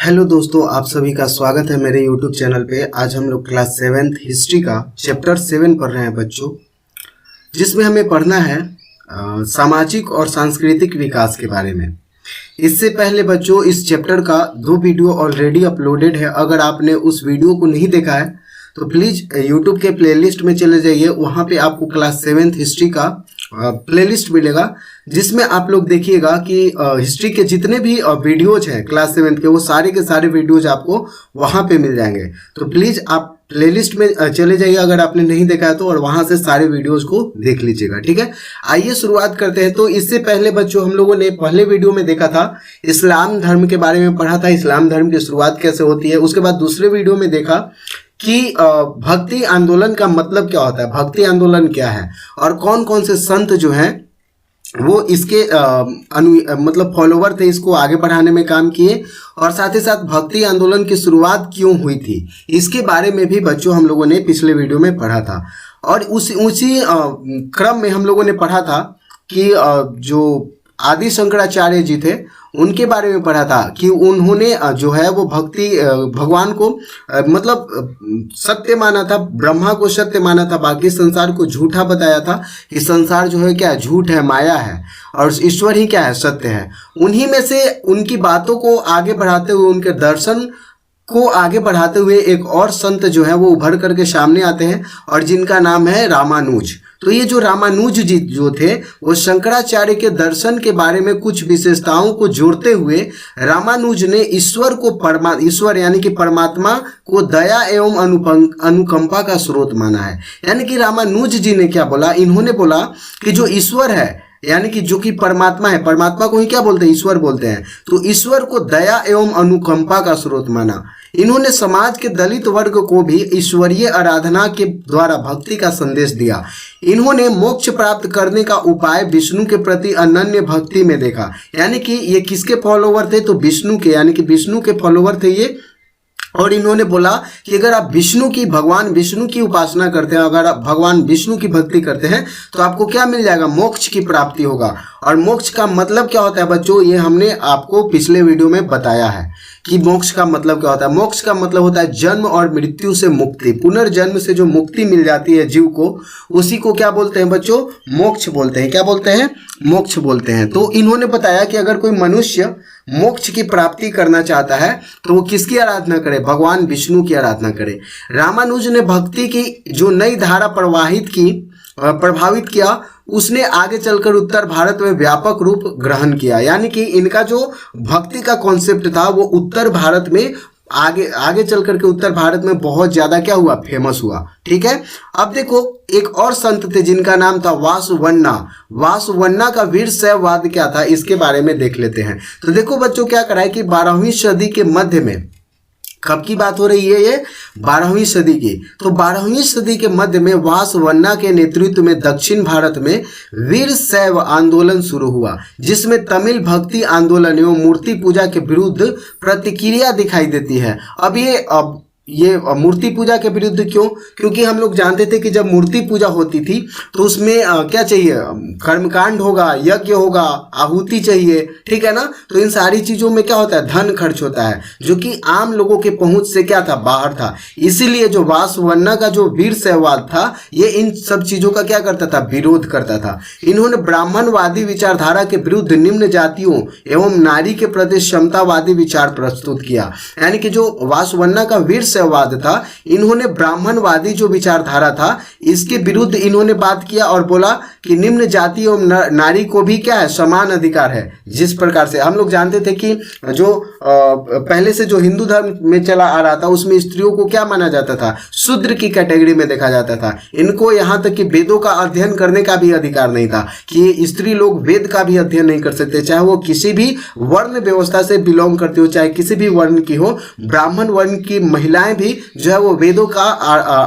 Hello दोस्तों, आप सभी का स्वागत है मेरे यूट्यूब चैनल पे। आज हम लोग क्लास 7th हिस्ट्री का चैप्टर 7 पढ़ रहे हैं बच्चों, जिसमें हमें पढ़ना है सामाजिक और सांस्कृतिक विकास के बारे में। इससे पहले बच्चों, इस चैप्टर का 2 वीडियो ऑलरेडी अपलोडेड है। अगर आपने उस वीडियो को नहीं देखा है तो प्लीज़ यूट्यूब के प्लेलिस्ट में चले जाइए। वहाँ पे आपको क्लास 7th हिस्ट्री का प्लेलिस्ट मिलेगा, जिसमें आप लोग देखिएगा कि हिस्ट्री के जितने भी वीडियोज हैं क्लास 7th के, वो सारे के सारे वीडियोज आपको वहाँ पे मिल जाएंगे। तो प्लीज़ आप प्लेलिस्ट में चले जाइए अगर आपने नहीं देखा है तो, और वहाँ से सारे वीडियोज को देख लीजिएगा। ठीक है, आइए शुरुआत करते हैं। तो इससे पहले बच्चों, हम लोगों ने पहले वीडियो में देखा था, इस्लाम धर्म के बारे में पढ़ा था, इस्लाम धर्म की शुरुआत कैसे होती है। उसके बाद दूसरे वीडियो में देखा कि भक्ति आंदोलन का मतलब क्या होता है, भक्ति आंदोलन क्या है, और कौन कौन से संत जो हैं वो इसके मतलब फॉलोवर थे, इसको आगे बढ़ाने में काम किए, और साथ ही साथ भक्ति आंदोलन की शुरुआत क्यों हुई थी इसके बारे में भी बच्चों हम लोगों ने पिछले वीडियो में पढ़ा था। और उसी क्रम में हम लोगों ने पढ़ा था कि जो आदि शंकराचार्य जी थे उनके बारे में पढ़ा था कि उन्होंने जो है वो भगवान को मतलब सत्य माना था, ब्रह्मा को सत्य माना था, बाकी संसार को झूठा बताया था कि संसार जो है क्या झूठ है, माया है, और ईश्वर ही क्या है, सत्य है। उन्हीं में से उनकी बातों को आगे बढ़ाते हुए, उनके दर्शन को आगे बढ़ाते हुए एक और संत जो है वो उभर करके सामने आते हैं, और जिनका नाम है रामानुज। तो ये जो रामानुज जी जो थे, वो शंकराचार्य के दर्शन के बारे में कुछ विशेषताओं को जोड़ते हुए रामानुज ने ईश्वर को ईश्वर यानी कि परमात्मा को दया एवं अनुकंपा का स्रोत माना है। यानी कि रामानुज जी ने क्या बोला, इन्होंने बोला कि जो ईश्वर है यानी कि जो कि परमात्मा है, परमात्मा को ही क्या बोलते हैं, ईश्वर बोलते हैं, तो ईश्वर को दया एवं अनुकंपा का स्रोत माना। इन्होंने समाज के दलित वर्ग को भी ईश्वरीय आराधना के द्वारा भक्ति का संदेश दिया। इन्होंने मोक्ष प्राप्त करने का उपाय विष्णु के प्रति अनन्य भक्ति में देखा। यानी कि ये किसके फॉलोवर थे, तो विष्णु के, यानी कि विष्णु के फॉलोवर थे ये। और इन्होंने बोला कि अगर आप भगवान विष्णु की उपासना करते हैं, अगर आप भगवान विष्णु की भक्ति करते हैं तो आपको क्या मिल जाएगा, मोक्ष की प्राप्ति होगा। और मोक्ष का मतलब क्या होता है बच्चों, ये हमने आपको पिछले वीडियो में बताया है कि मोक्ष का मतलब क्या होता है। मोक्ष का मतलब होता है जन्म और मृत्यु से मुक्ति, पुनर्जन्म से जो मुक्ति मिल जाती है जीव को, उसी को क्या बोलते हैं बच्चों, मोक्ष बोलते हैं। क्या बोलते हैं, मोक्ष बोलते हैं। तो इन्होंने बताया कि अगर कोई मनुष्य मोक्ष की प्राप्ति करना चाहता है तो वो किसकी आराधना करे, भगवान विष्णु की आराधना करे। रामानुज ने भक्ति की जो नई धारा प्रभावित किया, उसने आगे चलकर उत्तर भारत में व्यापक रूप ग्रहण किया। यानी कि इनका जो भक्ति का कॉन्सेप्ट था वो उत्तर भारत में आगे चल करके उत्तर भारत में बहुत ज्यादा क्या हुआ, फेमस हुआ। ठीक है, अब देखो एक और संत थे जिनका नाम था वासुवन्ना। वासुवन्ना का वीर शैववाद क्या था इसके बारे में देख लेते हैं। तो देखो बच्चों, क्या करा है कि 12वीं सदी के मध्य में, कब की बात हो रही है ये, 12वीं सदी की। तो 12वीं सदी के मध्य में वासुवन्ना के नेतृत्व में दक्षिण भारत में वीर शैव आंदोलन शुरू हुआ, जिसमें तमिल भक्ति आंदोलन एवं मूर्ति पूजा के विरुद्ध प्रतिक्रिया दिखाई देती है। अब ये मूर्ति पूजा के विरुद्ध क्यों, क्योंकि हम लोग जानते थे कि जब मूर्ति पूजा होती थी तो उसमें क्या चाहिए, कर्मकांड होगा, यज्ञ होगा, आहुति चाहिए, ठीक है ना। तो इन सारी चीजों में क्या होता है, धन खर्च होता है, जो कि आम लोगों के पहुंच से क्या था, बाहर था। इसीलिए जो वासुवन्ना का जो वीर शैववाद था, ये इन सब चीजों का क्या करता था, विरोध करता था। इन्होंने ब्राह्मणवादी विचारधारा के विरुद्ध निम्न जातियों एवं नारी के प्रति समतावादी विचार प्रस्तुत किया। यानी कि जो वासुवन्ना का वीर शैववाद था, इन्होंने ब्राह्मणवादी जो विचारधारा था इसके विरुद्ध इन्होंने बात किया और बोला कि निम्न जाति एवं नारी को भी क्या है, समान अधिकार है। जिस प्रकार से हम लोग जानते थे कि जो पहले से जो हिंदू धर्म में चला आ रहा था उसमें स्त्रियों को क्या माना जाता था, शूद्र की कैटेगरी में देखा जाता था। इनको यहाँ तक कि वेदों का अध्ययन करने का भी अधिकार नहीं था, कि स्त्री लोग वेद का भी अध्ययन नहीं कर सकते, चाहे वो किसी भी वर्ण व्यवस्था से बिलोंग करती हो, चाहे किसी भी वर्ण की हो। ब्राह्मण वर्ण की महिलाएं भी जो है वो वेदों का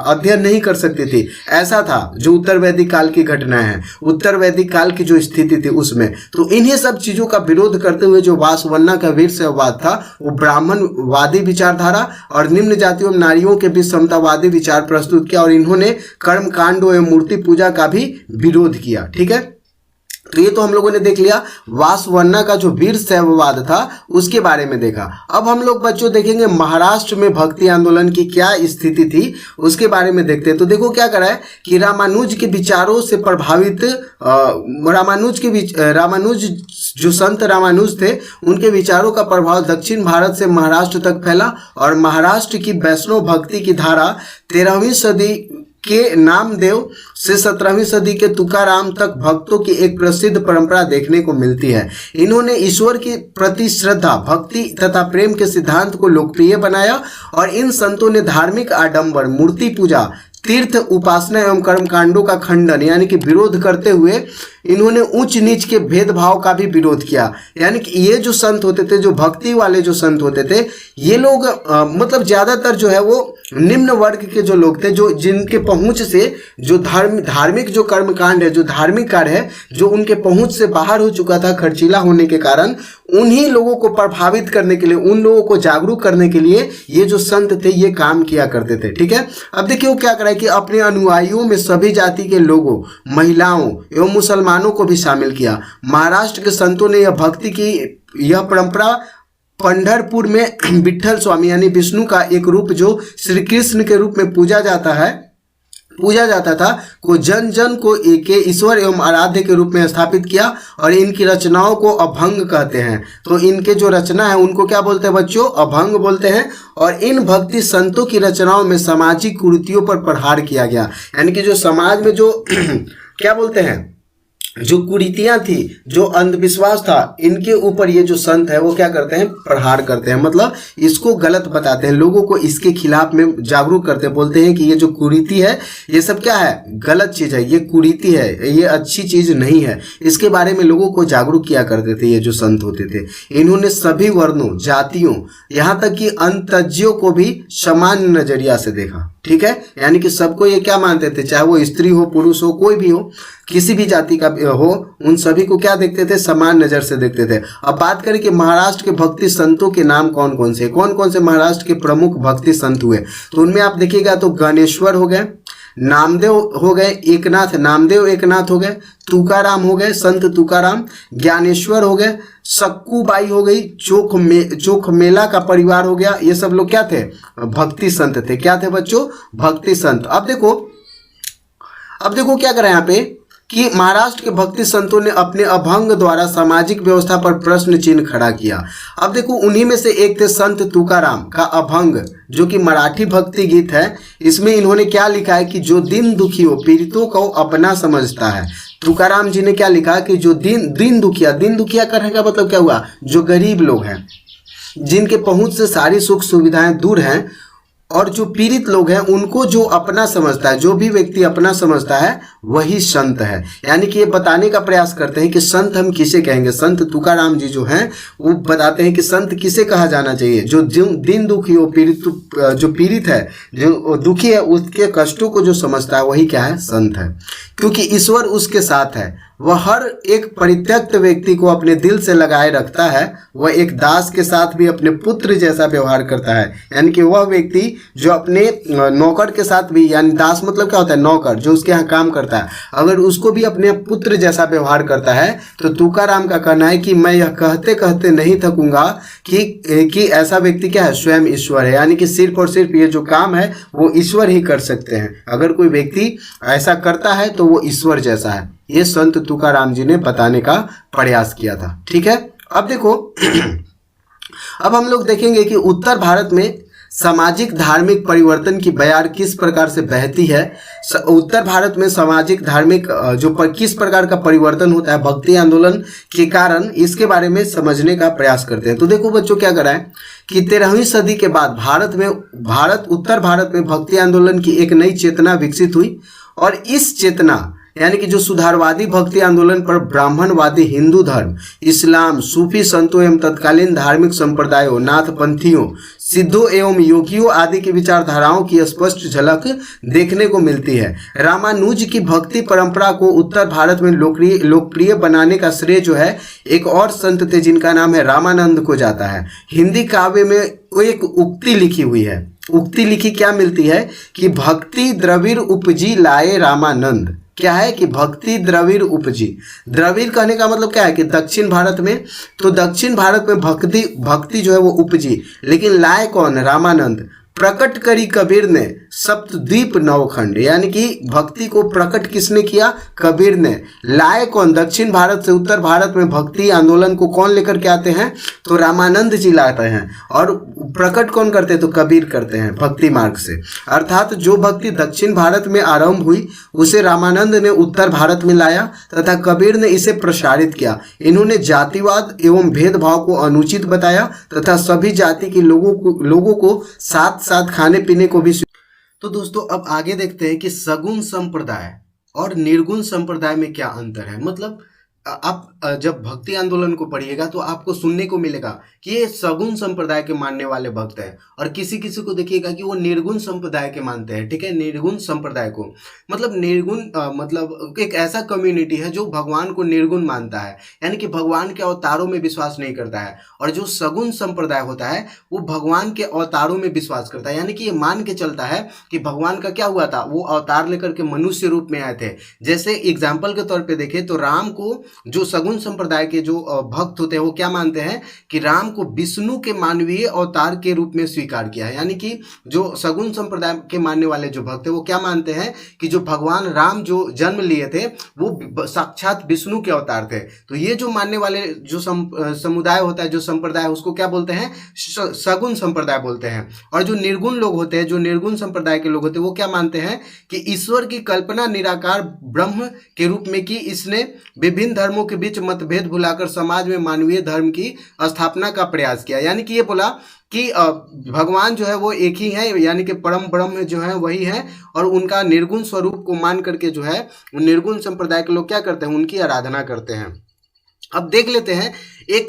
अध्ययन नहीं कर सकती थी। ऐसा था जो उत्तर वैदिक काल की घटनाएं हैं, उत्तर वैदिक काल की जो स्थिति थी उसमें। तो इन्हीं सब चीजों का विरोध करते हुए जो वासुवन्ना का वीर शैववाद था, वो ब्राह्मणवादी विचारधारा और निम्न जातियों एवं नारियों के बीच समतावादी विचार प्रस्तुत किया, और इन्होंने कर्मकांडों एवं मूर्ति पूजा का भी विरोध किया। ठीक है, तो ये तो हम लोगों ने देख लिया, वासवन्ना का जो वीर शैववाद था उसके बारे में देखा। अब हम लोग बच्चों देखेंगे महाराष्ट्र में भक्ति आंदोलन की क्या स्थिति थी उसके बारे में देखते हैं। तो देखो क्या करा है कि रामानुज के विचारों से प्रभावित रामानुज जो संत रामानुज थे उनके विचारों का प्रभाव दक्षिण भारत से महाराष्ट्र तक फैला और महाराष्ट्र की वैष्णव भक्ति की धारा 13वीं सदी के नामदेव से 17वीं सदी के तुकाराम तक भक्तों की एक प्रसिद्ध परंपरा देखने को मिलती है। इन्होंने ईश्वर के प्रति श्रद्धा, भक्ति तथा प्रेम के सिद्धांत को लोकप्रिय बनाया और इन संतों ने धार्मिक आडंबर, मूर्ति पूजा, तीर्थ उपासना एवं कर्मकांडों का खंडन यानी कि विरोध करते हुए इन्होंने उच्च नीच के भेदभाव का भी विरोध किया। यानी कि ये जो संत होते थे, जो भक्ति वाले जो संत होते थे, ये लोग मतलब ज़्यादातर जो है वो निम्न वर्ग के जो लोग थे, जो जिनके पहुंच से जो धार्मिक जो कर्मकांड है, जो धार्मिक कार्य है, जो उनके पहुंच से बाहर हो चुका था खर्चीला होने के कारण, उन्हीं लोगों को प्रभावित करने के लिए, उन लोगों को जागरूक करने के लिए ये जो संत थे ये काम किया करते थे। ठीक है, अब देखिए वो क्या करा है कि अपने अनुयायियों में सभी जाति के लोगों, महिलाओं एवं मुसलमानों को भी शामिल किया। महाराष्ट्र के संतों ने यह भक्ति की यह परंपरा पंढरपुर में विठल स्वामी यानी विष्णु का एक रूप जो श्री कृष्ण के रूप में पूजा जाता था को जन जन को एक ईश्वर एवं आराध्य के रूप में स्थापित किया और इनकी रचनाओं को अभंग कहते हैं। तो इनके जो रचना है उनको क्या बोलते हैं बच्चों? अभंग बोलते हैं। और इन भक्ति संतों की रचनाओं में सामाजिक कुरीतियों पर प्रहार किया गया, यानी कि जो समाज में जो क्या बोलते हैं, जो कुरीतियां थी, जो अंधविश्वास था, इनके ऊपर ये जो संत है वो क्या करते हैं? प्रहार करते हैं। मतलब इसको गलत बताते हैं, लोगों को इसके खिलाफ में जागरूक करते हैं, बोलते हैं कि ये जो कुरीति है ये सब क्या है? गलत चीज़ है, ये कुरीति है, ये अच्छी चीज़ नहीं है। इसके बारे में लोगों को जागरूक किया करते थे ये जो संत होते थे। इन्होंने सभी वर्णों, जातियों, यहाँ तक कि अंतज्यों को भी समान नजरिया से देखा। ठीक है, यानी कि सबको ये क्या मानते थे, चाहे वो स्त्री हो, पुरुष हो, कोई भी हो, किसी भी जाति का हो, उन सभी को क्या देखते थे? समान नजर से देखते थे। अब बात करें कि महाराष्ट्र के भक्ति संतों के नाम कौन कौन से महाराष्ट्र के प्रमुख भक्ति संत हुए, तो उनमें आप देखिएगा तो गणेश्वर हो गए, नामदेव हो गए, एकनाथ नामदेव एकनाथ हो गए, तुकाराम हो गए, संत तुकाराम, ज्ञानेश्वर हो गए, सक्कूबाई हो गई, चोख मेला का परिवार हो गया। ये सब लोग क्या थे? भक्ति संत थे। क्या थे बच्चों? भक्ति संत। अब देखो क्या करें यहाँ पे कि महाराष्ट्र के भक्ति संतों ने अपने अभंग द्वारा सामाजिक व्यवस्था पर प्रश्न चिन्ह खड़ा किया। अब देखो उन्हीं में से एक थे संत तुकाराम का अभंग, जो कि मराठी भक्ति गीत है। इसमें इन्होंने क्या लिखा है कि जो दिन दुखी हो, पीड़ितों को अपना समझता है। तुकाराम जी ने क्या लिखा कि जो दिन दुखिया करने का मतलब क्या हुआ? जो गरीब लोग हैं, जिनके पहुंच से सारी सुख सुविधाएं दूर हैं, और जो पीड़ित लोग हैं उनको जो अपना समझता है, जो भी व्यक्ति अपना समझता है वही संत है। यानी कि ये बताने का प्रयास करते हैं कि संत हम किसे कहेंगे। संत तुकाराम जी जो हैं वो बताते हैं कि संत किसे कहा जाना चाहिए? जो दिन दुखी हो, जो पीड़ित है, जो दुखी है, उसके कष्टों को जो समझता है वही क्या है? संत है। क्योंकि ईश्वर उसके साथ है, वह हर एक परित्यक्त व्यक्ति को अपने दिल से लगाए रखता है। वह एक दास के साथ भी अपने पुत्र जैसा व्यवहार करता है। यानी कि वह व्यक्ति जो अपने नौकर के साथ भी, यानी दास मतलब क्या होता है? नौकर, जो उसके यहाँ काम करता है, अगर उसको भी अपने पुत्र जैसा व्यवहार करता है, तो तुकाराम का कहना है कि मैं यह कहते कहते नहीं थकूंगा कि ऐसा व्यक्ति क्या है? स्वयं ईश्वर है। यानी कि सिर्फ और सिर्फ ये जो काम है वो ईश्वर ही कर सकते हैं। अगर कोई व्यक्ति ऐसा करता है तो वो ईश्वर जैसा है। ये संत तुकाराम जी ने बताने का प्रयास किया था। ठीक है, अब देखो अब हम लोग देखेंगे कि उत्तर भारत में सामाजिक धार्मिक परिवर्तन की बयार किस प्रकार से बहती है। उत्तर भारत में सामाजिक धार्मिक किस प्रकार का परिवर्तन होता है भक्ति आंदोलन के कारण, इसके बारे में समझने का प्रयास करते हैं। तो देखो बच्चों क्या करा है कि 13वीं सदी के बाद उत्तर भारत में भक्ति आंदोलन की एक नई चेतना विकसित हुई। और इस चेतना यानी कि जो सुधारवादी भक्ति आंदोलन पर ब्राह्मणवादी हिंदू धर्म, इस्लाम, सूफी संतों एवं तत्कालीन धार्मिक संप्रदायों, नाथपंथियों, सिद्धों एवं योगियों आदि की विचारधाराओं की स्पष्ट झलक देखने को मिलती है। रामानुज की भक्ति परंपरा को उत्तर भारत में लोकप्रिय बनाने का श्रेय जो है एक और संत थे जिनका नाम है रामानंद को जाता है। हिंदी काव्य में वो एक उक्ति लिखी हुई है। उक्ति लिखी क्या मिलती है कि भक्ति द्रविड़ उपजी लाए रामानंद। क्या है कि भक्ति द्रविड़ उपजी। द्रविड़ कहने का मतलब क्या है कि दक्षिण भारत में, तो दक्षिण भारत में भक्ति जो है वो उपजी, लेकिन लाए कौन? रामानंद। प्रकट करी कबीर ने सप्तद्वीप नवखंड, यानी कि भक्ति को प्रकट किसने किया? कबीर ने। लाए कौन? दक्षिण भारत से उत्तर भारत में भक्ति आंदोलन को कौन लेकर के आते हैं? तो रामानंद जी लाते हैं। और प्रकट कौन करते हैं? तो कबीर करते हैं भक्ति मार्ग से। अर्थात जो भक्ति दक्षिण भारत में आरंभ हुई उसे रामानंद ने उत्तर भारत में लाया तथा कबीर ने इसे प्रसारित किया। इन्होंने जातिवाद एवं भेदभाव को अनुचित बताया तथा सभी जाति के लोगों को साथ साथ खाने पीने को भी। तो दोस्तों अब आगे देखते हैं कि सगुण संप्रदाय और निर्गुण संप्रदाय में क्या अंतर है। मतलब आप जब भक्ति आंदोलन को पढ़िएगा तो आपको सुनने को मिलेगा कि ये सगुण संप्रदाय के मानने वाले भक्त हैं, और किसी किसी को देखिएगा कि वो निर्गुण संप्रदाय के मानते हैं। ठीक है, निर्गुण संप्रदाय को मतलब निर्गुण मतलब एक ऐसा कम्युनिटी है जो भगवान को निर्गुण मानता है, यानी कि भगवान के अवतारों में विश्वास नहीं करता है। और जो सगुण संप्रदाय होता है वो भगवान के अवतारों में विश्वास करता है, यानी कि ये मान के चलता है कि भगवान का क्या हुआ था, वो अवतार लेकर के मनुष्य रूप में आए थे। जैसे एग्जाम्पल के तौर पर देखें तो राम को जो सगुण संप्रदाय के जो भक्त होते हैं वो क्या मानते हैं कि राम को विष्णु के मानवीय अवतार के रूप में स्वीकार किया है। यानी कि जो सगुण संप्रदाय के मानने वाले जो भक्त है वो क्या मानते हैं कि जो भगवान राम जो जन्म लिए थे वो साक्षात विष्णु के अवतार थे। तो ये जो मानने वाले जो समुदाय होता है, जो संप्रदाय है, उसको क्या बोलते हैं? सगुण संप्रदाय बोलते हैं। और जो निर्गुण लोग होते हैं, जो निर्गुण संप्रदाय के लोग होते हैं, वो क्या मानते हैं कि ईश्वर की कल्पना निराकार ब्रह्म के रूप में की, इसने विभिन्न धर्मों के बीच मतभेद भुलाकर समाज में मानवीय धर्म की स्थापना का प्रयास किया। यानी कि ये बोला कि भगवान जो है वो एक ही है, यानी कि परम ब्रह्म जो है वही है, और उनका निर्गुण स्वरूप को मान करके जो है निर्गुण संप्रदाय के लोग क्या करते हैं? उनकी आराधना करते हैं। अब देख लेते हैं एक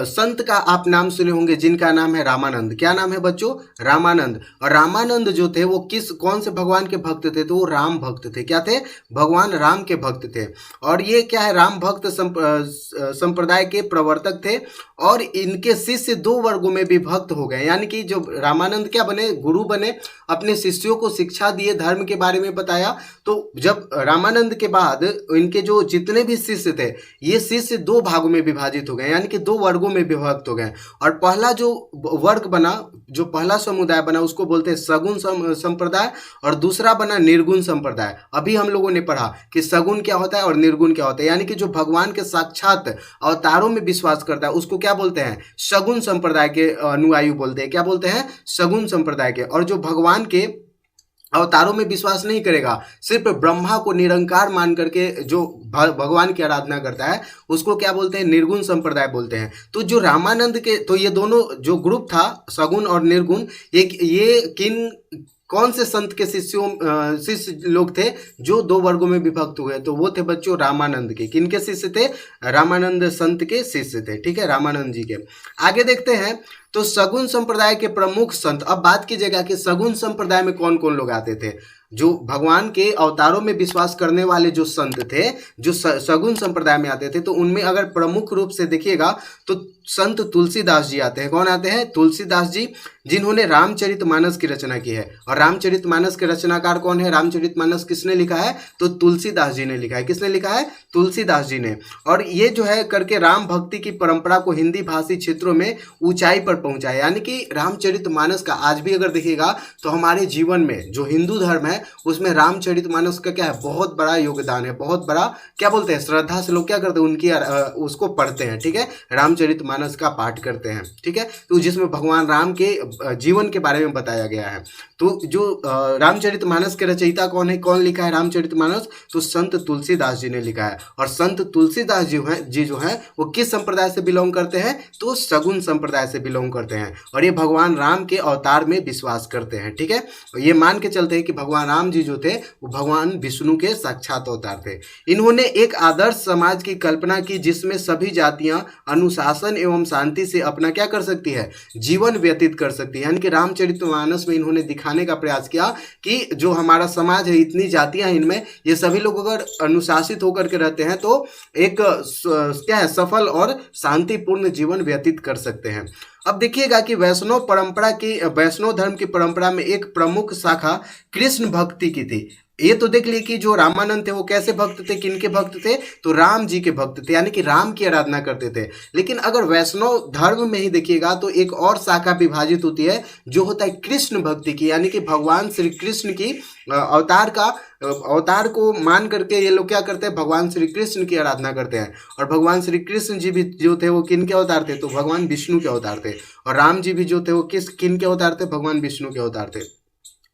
संत का आप नाम सुने होंगे जिनका नाम है रामानंद। क्या नाम है बच्चों? रामानंद। और रामानंद जो थे वो कौन से भगवान के भक्त थे? तो वो राम भक्त थे। क्या थे? भगवान राम के भक्त थे। और ये क्या है? राम भक्त संप्रदाय के प्रवर्तक थे, और इनके शिष्य दो वर्गों में विभक्त हो गए। यानी कि जो रामानंद क्या बने? गुरु बने, अपने शिष्यों को शिक्षा दिए, धर्म के बारे में बताया। तो जब रामानंद के बाद इनके जो जितने भी शिष्य थे, ये शिष्य दो भागों में विभाजित हो गए, यानी कि दो वर्गों में विभक्त हो गए। और पहला जो वर्ग बना, जो पहला समुदाय बना, उसको बोलते हैं सगुण संप्रदाय, और दूसरा बना निर्गुण संप्रदाय। अभी हम लोगों ने पढ़ा कि सगुण क्या होता है और निर्गुण क्या होता है, यानी कि जो भगवान के साक्षात अवतारों में विश्वास करता है उसको क्या बोलते हैं? सगुण संप्रदाय के अनुयायी बोलते हैं। क्या बोलते हैं? सगुण संप्रदाय के। और जो भगवान के अवतारों में विश्वास नहीं करेगा, सिर्फ ब्रह्मा को निरंकार मान करके जो भगवान की आराधना करता है, उसको क्या बोलते हैं? निर्गुण संप्रदाय बोलते हैं। तो जो रामानंद के, तो ये दोनों जो ग्रुप था सगुण और निर्गुण, ये कौन से संत के शिष्य लोग थे जो दो वर्गों में विभक्त हुए? तो वो थे बच्चों रामानंद के। किनके शिष्य थे? रामानंद संत के शिष्य थे। ठीक है, रामानंद जी के। आगे देखते हैं तो सगुण संप्रदाय के प्रमुख संत। अब बात कीजिएगा कि सगुण संप्रदाय में कौन कौन लोग आते थे? जो भगवान के अवतारों में विश्वास करने वाले जो संत थे, जो सगुण संप्रदाय में आते थे, तो उनमें अगर प्रमुख रूप से देखिएगा तो संत तुलसीदास जी आते हैं। कौन आते हैं? तुलसीदास जी, जिन्होंने रामचरितमानस की रचना की है। और रामचरितमानस के रचनाकार कौन है? रामचरितमानस किसने लिखा है? तो तुलसीदास जी ने लिखा है। किसने लिखा है? तुलसीदास जी ने। और ये जो है करके राम भक्ति की परंपरा को हिंदी भाषी क्षेत्रों में ऊंचाई पर पहुंचाया। यानी कि रामचरितमानस का आज भी अगर देखिएगा तो हमारे जीवन में जो हिंदू धर्म है उसमें रामचरितमानस का क्या है? बहुत बड़ा योगदान है, बहुत बड़ा क्या बोलते हैं? श्रद्धा से लोग क्या करते हैं? उनकी उसको पढ़ते हैं। ठीक है, रामचरितमानस का पाठ करते हैं। ठीक है, तो जिसमें भगवान राम के जीवन के बारे में बताया गया है। तो जो रामचरितमानस के रचयिता कौन है? कौन लिखा है रामचरितमानस? तो संत तुलसीदास जी ने लिखा है। और संत तुलसीदास जी जो है वो किस संप्रदाय से बिलोंग करते हैं? तो सगुण संप्रदाय से बिलोंग करते हैं। और ये भगवान राम के अवतार में विश्वास करते हैं। ठीक है, ये मान के चलते हैं कि भगवान राम जी जो थे वो भगवान विष्णु के साक्षात अवतार थे। इन्होंने एक आदर्श समाज की कल्पना की जिसमें सभी जातियां अनुशासन एवं शांति से अपना क्या कर सकती है? जीवन व्यतीत कर सकती है। यानी कि रामचरितमानस में इन्होंने दिखाने का प्रयास किया कि जो हमारा समाज है, इतनी जातियां हैं इनमें, ये सभी लोग अगर अनुशासित होकर के रहते हैं तो एक क्या है? सफल और शांतिपूर्ण जीवन व्यतीत कर सकते हैं। अब देखिएगा कि वैष्णव धर्म की परंपरा में एक प्रमुख शाखा कृष्ण भक्ति की थी। ये तो देख लिए कि जो रामानंद थे वो कैसे भक्त थे, किनके भक्त थे, तो राम जी के भक्त थे, यानी कि राम की आराधना करते थे। लेकिन अगर वैष्णव धर्म में ही देखिएगा तो एक और शाखा विभाजित होती है जो होता है कृष्ण भक्ति की, यानी कि भगवान श्री कृष्ण की अवतार को मान करके ये लोग क्या करते हैं, भगवान श्री कृष्ण की आराधना करते हैं। और भगवान श्री कृष्ण जी भी जो थे वो किन के अवतार थे, तो भगवान विष्णु के अवतार थे। और राम जी भी जो थे वो किन के अवतार थे, भगवान विष्णु के अवतार थे।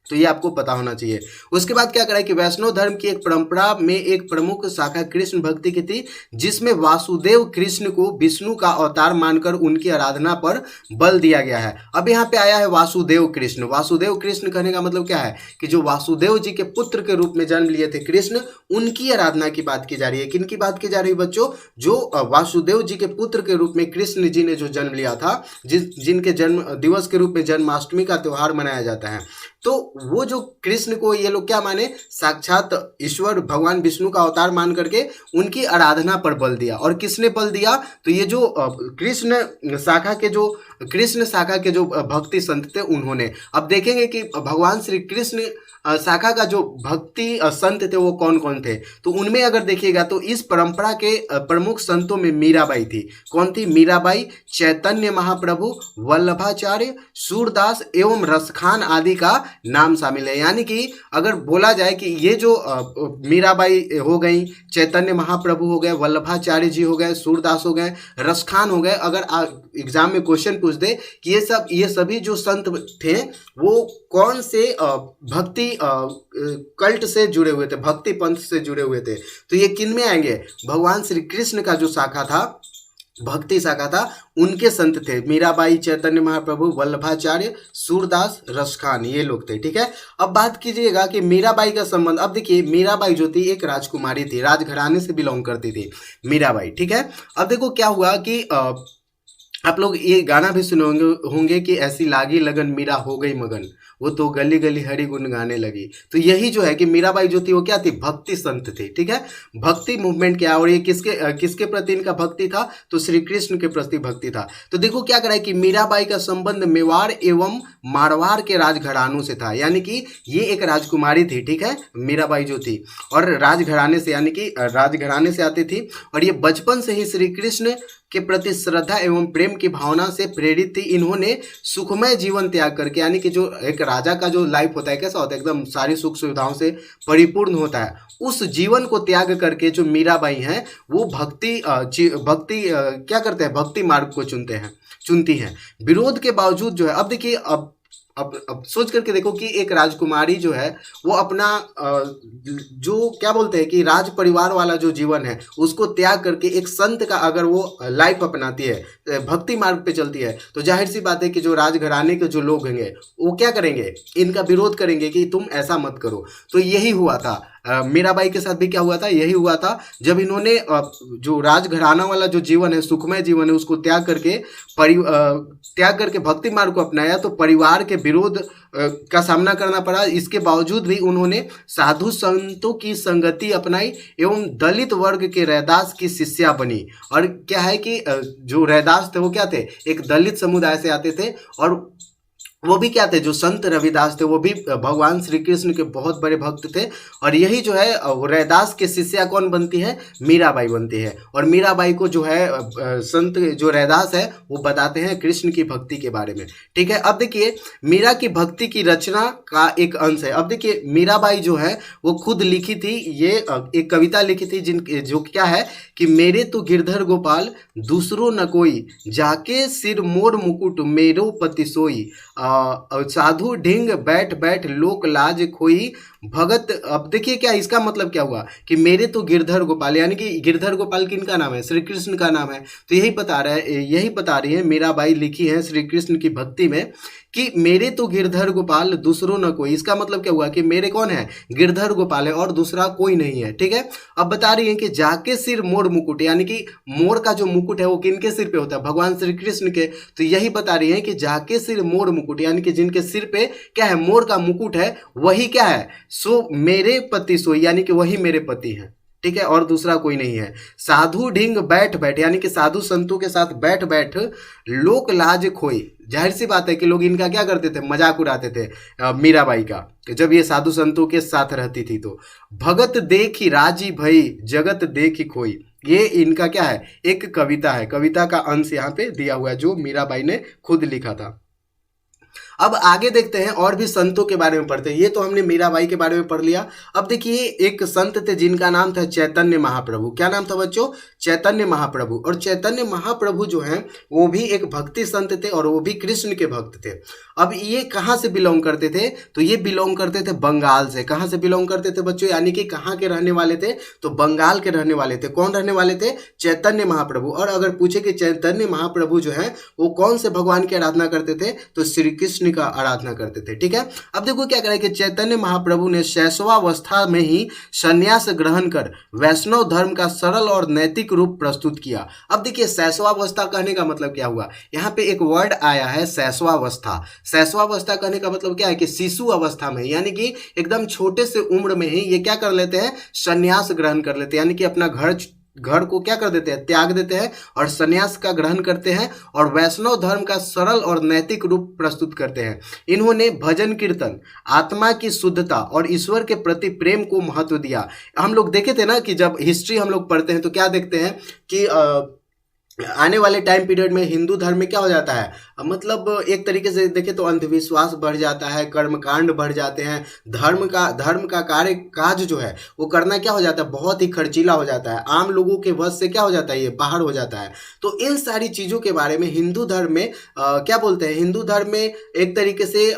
तो ये आपको पता होना चाहिए। उसके बाद क्या करा है कि वैष्णव धर्म की एक परंपरा में एक प्रमुख शाखा कृष्ण भक्ति की थी, जिसमें वासुदेव कृष्ण को विष्णु का अवतार मानकर उनकी आराधना पर बल दिया गया है। अब यहाँ पे आया है वासुदेव कृष्ण। वासुदेव कृष्ण कहने का मतलब क्या है कि जो वासुदेव जी के पुत्र के रूप में जन्म लिए थे कृष्ण, उनकी आराधना की बात की जा रही है। किन की बात की जा रही है बच्चों, जो वासुदेव जी के पुत्र के रूप में कृष्ण जी ने जो जन्म लिया था, जिनके जन्म दिवस के रूप में जन्माष्टमी का त्यौहार मनाया जाता है। तो वो जो कृष्ण को ये लोग क्या माने, साक्षात ईश्वर भगवान विष्णु का अवतार मान करके उनकी आराधना पर बल दिया। और किसने बल दिया, तो ये जो कृष्ण शाखा के जो भक्ति संत थे उन्होंने। अब देखेंगे कि भगवान श्री कृष्ण शाखा का जो भक्ति संत थे वो कौन कौन थे, तो उनमें अगर देखिएगा तो इस परंपरा के प्रमुख संतों में मीराबाई थी। कौन थी, मीराबाई, चैतन्य महाप्रभु, वल्लभाचार्य, सूरदास एवं रसखान आदि का नाम शामिल है। यानी कि अगर बोला जाए कि ये जो मीराबाई हो गई, चैतन्य महाप्रभु हो गए, वल्लभाचार्य जी हो गए, सूरदास हो गए, रसखान हो गए, अगर एग्जाम में क्वेश्चन पूछ दे कि ये सभी जो संत थे वो कौन से भक्ति कल्ट से जुड़े हुए थे, भक्ति पंथ से जुड़े हुए थे, तो ये किन में आएंगे, भगवान श्री कृष्ण का जो शाखा था, भक्ति शाखा था, उनके संत थे। मीराबाई, चैतन्य महाप्रभु, वल्लभाचार्य, सूरदास, रसखान, ये लोग थे। ठीक है, अब बात कीजिएगा कि मीराबाई का संबंध। अब देखिए मीराबाई जो थी एक राजकुमारी थी, राजघराने से बिलोंग करती थी मीराबाई। ठीक है, अब देखो क्या हुआ कि आप लोग ये गाना भी सुने होंगे कि ऐसी लागी लगन मीरा हो गई मगन, वो तो गली गली हरि गुण गाने लगी। तो यही जो है कि मीराबाई जो थी वो क्या थी, भक्ति संत थी। ठीक है, भक्ति मूवमेंट क्या, और ये किसके प्रति इनका भक्ति था, तो श्री कृष्ण के प्रति भक्ति था। तो देखो क्या करा है कि मीराबाई का संबंध मेवाड़ एवं मारवाड़ के राजघरानों से था, यानी कि ये एक राजकुमारी थी। ठीक है, मीराबाई जो थी, और राजघराने से, यानी कि राजघराने से आती थी, और ये बचपन से ही श्री कृष्ण के प्रति श्रद्धा एवं प्रेम की भावना से प्रेरित थी। इन्होंने सुखमय जीवन त्याग करके, यानी कि जो एक राजा का जो लाइफ होता है कैसा होता है, एकदम सारी सुख सुविधाओं से परिपूर्ण होता है, उस जीवन को त्याग करके जो मीराबाई हैं वो भक्ति क्या करते हैं, भक्ति मार्ग को चुनती हैं विरोध के बावजूद जो है। अब देखिए, अब सोच करके देखो कि एक राजकुमारी जो है वो अपना जो क्या बोलते हैं कि राज परिवार वाला जो जीवन है उसको त्याग करके एक संत का अगर वो लाइफ अपनाती है, भक्ति मार्ग पे चलती है, तो जाहिर सी बात है कि जो राजघराने के जो लोग होंगे वो क्या करेंगे, इनका विरोध करेंगे कि तुम ऐसा मत करो। तो यही हुआ था मीराबाई के साथ भी, क्या हुआ था, यही हुआ था जब इन्होंने जो राजघराना वाला जो जीवन है, सुखमय जीवन है, उसको त्याग करके भक्ति मार्ग को अपनाया, तो परिवार के विरोध का सामना करना पड़ा। इसके बावजूद भी उन्होंने साधु संतों की संगति अपनाई एवं दलित वर्ग के रैदास की शिष्या बनी। और क्या है कि जो रैदास थे वो क्या थे, एक दलित समुदाय से आते थे, और वो भी क्या थे, जो संत रविदास थे वो भी भगवान श्री कृष्ण के बहुत बड़े भक्त थे। और यही जो है रैदास के शिष्या कौन बनती है, मीराबाई बनती है। और मीराबाई को जो है संत जो रैदास है वो बताते हैं कृष्ण की भक्ति के बारे में। ठीक है, अब देखिए मीरा की भक्ति की रचना का एक अंश है। अब देखिए मीराबाई जो है वो खुद लिखी थी, ये एक कविता लिखी थी जो क्या है कि मेरे तो गिरधर गोपाल दूसरो न कोई, जाके सिर मोर मुकुट मेरो पति सोई, साधु ढिंग बैठ बैठ लोक लाज खोई भगत। अब देखिए क्या इसका मतलब क्या हुआ कि मेरे तो गिरधर गोपाल, यानी कि गिरधर गोपाल किनका नाम है, श्री कृष्ण का नाम है। तो यही बता रही है मीराबाई लिखी है श्री कृष्ण की भक्ति में कि मेरे तो गिरधर गोपाल दूसरो न कोई। इसका मतलब क्या हुआ कि मेरे कौन है, गिरधर गोपाल है और दूसरा कोई नहीं है। ठीक है, अब बता रही है कि जाके सिर मोर मुकुट, यानी कि मोर का जो मुकुट है वो किनके सिर पे होता है, भगवान श्री कृष्ण के। तो यही बता रही है कि जाके सिर मोर मुकुट, यानी कि जिनके सिर पे क्या है, मोर का मुकुट है, वही क्या है, सो मेरे पति सो, यानी कि वही मेरे पति हैं। ठीक है, और दूसरा कोई नहीं है। साधु ढिंग बैठ बैठ, यानी कि साधु संतों के साथ बैठ बैठ लोक लाज खोई। जाहिर सी बात है कि लोग इनका क्या करते थे, मजाक उड़ाते थे मीराबाई का, कि जब ये साधु संतों के साथ रहती थी तो। भगत देखी राजी भई जगत देखी खोई, ये इनका क्या है, एक कविता है, कविता का अंश यहाँ पे दिया हुआ है जो मीराबाई ने खुद लिखा था। अब आगे देखते हैं और भी संतों के बारे में पढ़ते हैं। ये तो हमने मीराबाई के बारे में पढ़ लिया। अब देखिए एक संत थे जिनका नाम था चैतन्य महाप्रभु। क्या नाम था बच्चों, चैतन्य महाप्रभु। और चैतन्य महाप्रभु जो हैं वो भी एक भक्ति संत थे और वो भी कृष्ण के भक्त थे। अब ये कहाँ से बिलोंग करते थे, तो ये बिलोंग करते थे बंगाल से। कहाँ से बिलोंग करते थे बच्चों, यानी कि कहाँ के रहने वाले थे, तो बंगाल के रहने वाले थे। कौन रहने वाले थे, चैतन्य महाप्रभु। और अगर पूछे कि चैतन्य महाप्रभु जो है वो कौन से भगवान की आराधना करते थे, तो श्री कृष्ण का आराधना करते थे। ठीक है, अब देखो क्या करें कि चैतन्य महाप्रभु ने शैशवावस्था में ही संन्यास ग्रहण कर वैष्णव धर्म का सरल और नैतिक रूप प्रस्तुत किया। अब देखिए शैशवावस्था कहने का मतलब क्या हुआ, यहाँ पे एक वर्ड आया है शैशवावस्था। शैशवावस्था कहने का मतलब क्या है कि शिशु अवस्था में, यानी कि एकदम छोटे से उम्र में ही ये क्या कर लेते हैं, संन्यास ग्रहण कर लेते हैं, यानी कि अपना घर को क्या कर देते हैं, त्याग देते हैं और संन्यास का ग्रहण करते हैं और वैष्णव धर्म का सरल और नैतिक रूप प्रस्तुत करते हैं। इन्होंने भजन कीर्तन, आत्मा की शुद्धता और ईश्वर के प्रति प्रेम को महत्व दिया। हम लोग देखे थे ना कि जब हिस्ट्री हम लोग पढ़ते हैं तो क्या देखते हैं कि आने वाले टाइम पीरियड में हिंदू धर्म में क्या हो जाता है, मतलब एक तरीके से देखें तो अंधविश्वास बढ़ जाता है, कर्मकांड बढ़ जाते हैं, धर्म का कार्य काज जो है वो करना क्या हो जाता है, बहुत ही खर्चीला हो जाता है, आम लोगों के वश से क्या हो जाता है, ये बाहर हो जाता है। तो इन सारी चीज़ों के बारे में हिंदू धर्म में क्या बोलते हैं, हिंदू धर्म में एक तरीके से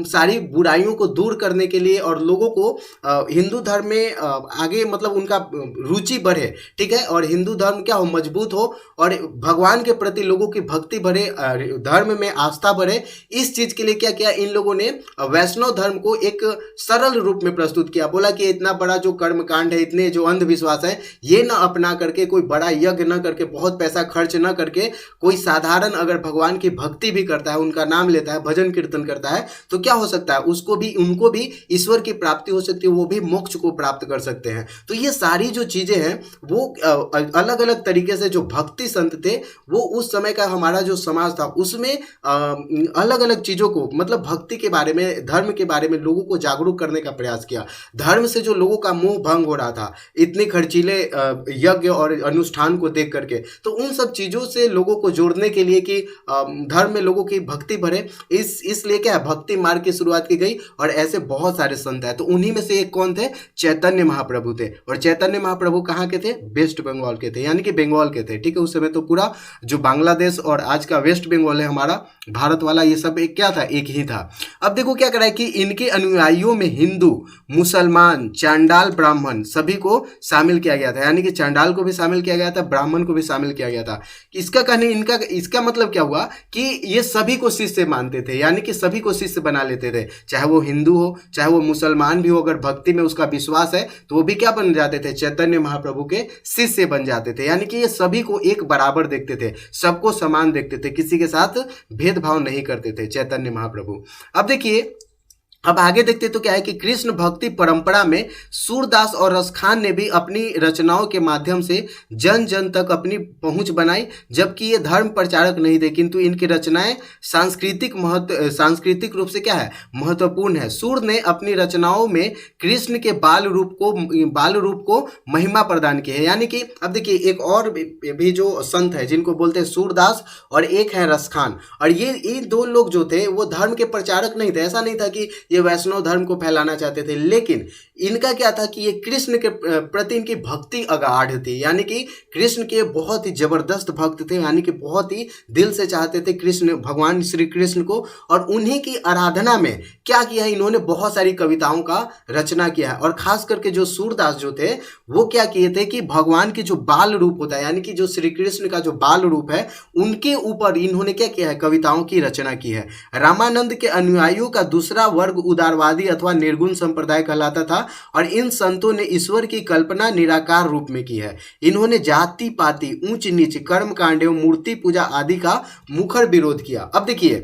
सारी बुराइयों को दूर करने के लिए और लोगों को हिंदू धर्म में आगे मतलब उनका रुचि बढ़े, ठीक है, और हिंदू धर्म क्या हो, मजबूत हो और भगवान के प्रति लोगों की भक्ति बढ़े, धर्म में आस्था बढ़े। इस चीज के लिए क्या किया इन लोगों ने, वैष्णव धर्म को एक सरल रूप में प्रस्तुत किया। बोला कि इतना बड़ा जो कर्मकांड है, इतने जो अंधविश्वास है, ये ना अपना करके, कोई बड़ा यज्ञ ना करके, बहुत पैसा खर्च ना करके, कोई साधारण अगर भगवान की भक्ति भी करता है, उनका नाम लेता है, भजन कीर्तन करता है, तो क्या हो सकता है, उसको भी, उनको भी ईश्वर की प्राप्ति हो सकती है, वो भी मोक्ष को प्राप्त कर सकते हैं। तो ये सारी जो चीजें हैं वो अलग अलग तरीके से जो भक्ति संत थे वो उस समय का हमारा जो समाज था उसमें अलग अलग चीजों को, मतलब भक्ति के बारे में, धर्म के बारे में लोगों को जागरूक करने का प्रयास किया। धर्म से जो लोगों का मोह भंग हो रहा था इतने खर्चीले यज्ञ और अनुष्ठान को देख करके, तो उन सब चीजों से लोगों को जोड़ने के लिए कि धर्म में लोगों की भक्ति बढ़े, इसलिए क्या है, भक्ति मार्ग की शुरुआत की गई। और ऐसे बहुत सारे संत हैं, तो उन्हीं में से एक कौन थे, चैतन्य महाप्रभु थे। और चैतन्य महाप्रभु कहाँ के थे, वेस्ट बंगाल के थे, यानी कि बंगाल के थे। ठीक है, उस समय तो पूरा जो बांग्लादेश और आज का वेस्ट बंगाल है हमारा भारत वाला, ये सब एक क्या था, एक ही था। अब देखो क्या करा है कि इनके अनुयायियों में हिंदू, मुसलमान, चांडाल, ब्राह्मण सभी को शामिल किया गया था, यानी कि चांडाल को भी शामिल किया गया था, ब्राह्मण को भी शामिल किया गया था। इसका कहने इसका मतलब क्या हुआ कि ये सभी को शिष्य मानते थे, यानी कि सभी को शिष्य बना लेते थे, चाहे वो हिंदू हो, चाहे वो मुसलमान भी हो, अगर भक्ति में उसका विश्वास है तो वो भी क्या बन जाते थे, चैतन्य महाप्रभु के शिष्य बन जाते थे। यानी कि ये सभी को एक बराबर देखते थे, सबको समान देखते थे, किसी के साथ भेदभाव नहीं करते थे चैतन्य महाप्रभु। अब देखिए, अब आगे देखते तो क्या है कि कृष्ण भक्ति परंपरा में सूरदास और रसखान ने भी अपनी रचनाओं के माध्यम से जन जन तक अपनी पहुंच बनाई। जबकि ये धर्म प्रचारक नहीं थे, किंतु इनकी रचनाएं सांस्कृतिक रूप से क्या है, महत्वपूर्ण है। सूर ने अपनी रचनाओं में कृष्ण के बाल रूप को महिमा प्रदान की है। यानी कि अब देखिए एक और भी जो संत है जिनको बोलते हैं सूरदास और एक है रसखान, और ये दो लोग जो थे वो धर्म के प्रचारक नहीं थे। ऐसा नहीं था कि ये वैष्णव धर्म को फैलाना चाहते थे, लेकिन इनका क्या था कि ये कृष्ण के प्रति इनकी भक्ति अगाढ़ थी, यानी कि कृष्ण के बहुत ही जबरदस्त भक्त थे, यानी कि बहुत ही दिल से चाहते थे कृष्ण, भगवान श्री कृष्ण को। और उन्हीं की आराधना में क्या किया है, इन्होंने बहुत सारी कविताओं का रचना किया है। और खास करके जो सूरदास जो थे वो क्या किए थे कि भगवान की जो बाल रूप होता है, यानी कि जो श्री कृष्ण का जो बाल रूप है, उनके ऊपर इन्होंने क्या किया है, कविताओं की रचना की है। रामानंद के अनुयायियों का दूसरा वर्ग उदारवादी अथवा निर्गुण संप्रदाय कहलाता था, और इन संतों ने ईश्वर की कल्पना निराकार रूप में की है। इन्होंने जाति पाति, ऊंच नीच, कर्म कांड एवं मूर्ति पूजा आदि का मुखर विरोध किया। अब देखिए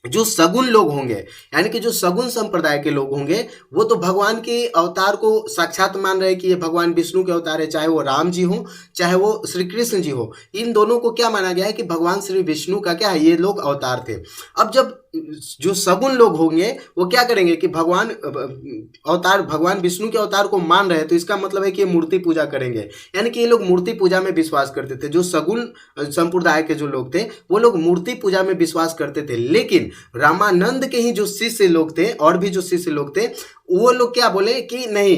जो सगुन लोग होंगे, यानी कि जो सगुन संप्रदाय के लोग होंगे, वो तो भगवान के अवतार को साक्षात मान रहे हैं कि ये भगवान विष्णु के अवतार है, चाहे वो राम जी हो चाहे वो श्री कृष्ण जी हो। इन दोनों को क्या माना गया है कि भगवान श्री विष्णु का क्या है, ये लोग अवतार थे। अब जब जो सगुन लोग होंगे वो क्या करेंगे कि भगवान अवतार, भगवान विष्णु के अवतार को मान रहे हैं, तो इसका मतलब है कि ये मूर्ति पूजा करेंगे, यानी कि ये लोग मूर्ति पूजा में विश्वास करते थे। जो सगुन संप्रदाय के जो लोग थे वो लोग मूर्ति पूजा में विश्वास करते थे। लेकिन रामानंद के ही जो शिष्य लोग थे, और भी जो शिष्य लोग थे, वो लोग क्या बोले कि नहीं,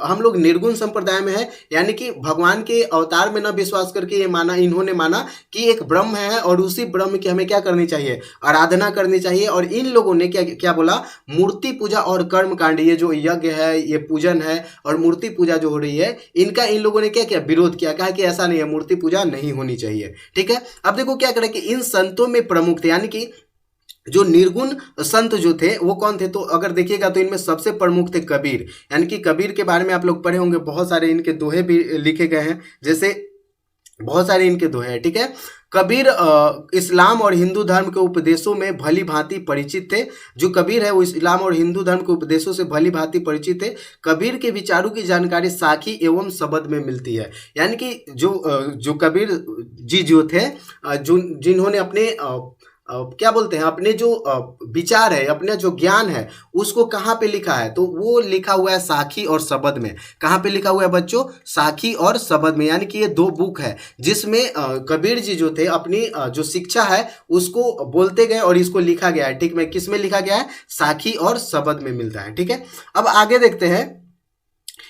हम लोग निर्गुण संप्रदाय में है, यानी कि भगवान के अवतार में न विश्वास करके ये माना, इन्होंने माना कि एक ब्रह्म है और उसी ब्रह्म की हमें क्या करनी चाहिए, आराधना करनी चाहिए। और इन लोगों ने क्या क्या बोला, मूर्ति पूजा और कर्म कांड, ये जो यज्ञ है, ये पूजन है और मूर्ति पूजा जो हो रही है, इनका इन लोगों ने क्या किया, विरोध किया, कहा कि ऐसा नहीं है, मूर्ति पूजा नहीं होनी चाहिए। ठीक है, अब देखो क्या करें कि इन संतों में प्रमुख थे, यानी कि जो निर्गुण संत जो थे वो कौन थे, तो अगर देखिएगा तो इनमें सबसे प्रमुख थे कबीर। यानी कि कबीर के बारे में आप लोग पढ़े होंगे, बहुत सारे इनके दोहे भी लिखे गए हैं, जैसे बहुत सारे इनके दोहे हैं। ठीक है, कबीर इस्लाम और हिंदू धर्म के उपदेशों में भली भांति परिचित थे। जो कबीर है वो इस्लाम और हिंदू धर्म के उपदेशों से भली भांति परिचित थे। कबीर के विचारों की जानकारी साखी एवं शब्द में मिलती है। यानी कि जो कबीर जी जो थे, जो जिन्होंने अपने क्या बोलते हैं, अपने जो विचार है, अपने जो ज्ञान है, उसको कहाँ पे लिखा है, तो वो लिखा हुआ है साखी और शब्द में। कहाँ पे लिखा हुआ है बच्चों, साखी और शब्द में। यानी कि ये दो बुक है जिसमें कबीर जी जो थे अपनी जो शिक्षा है उसको बोलते गए और इसको लिखा गया है। ठीक है, किस में लिखा गया है, साखी और शब्द में मिलता है। ठीक है, अब आगे देखते हैं।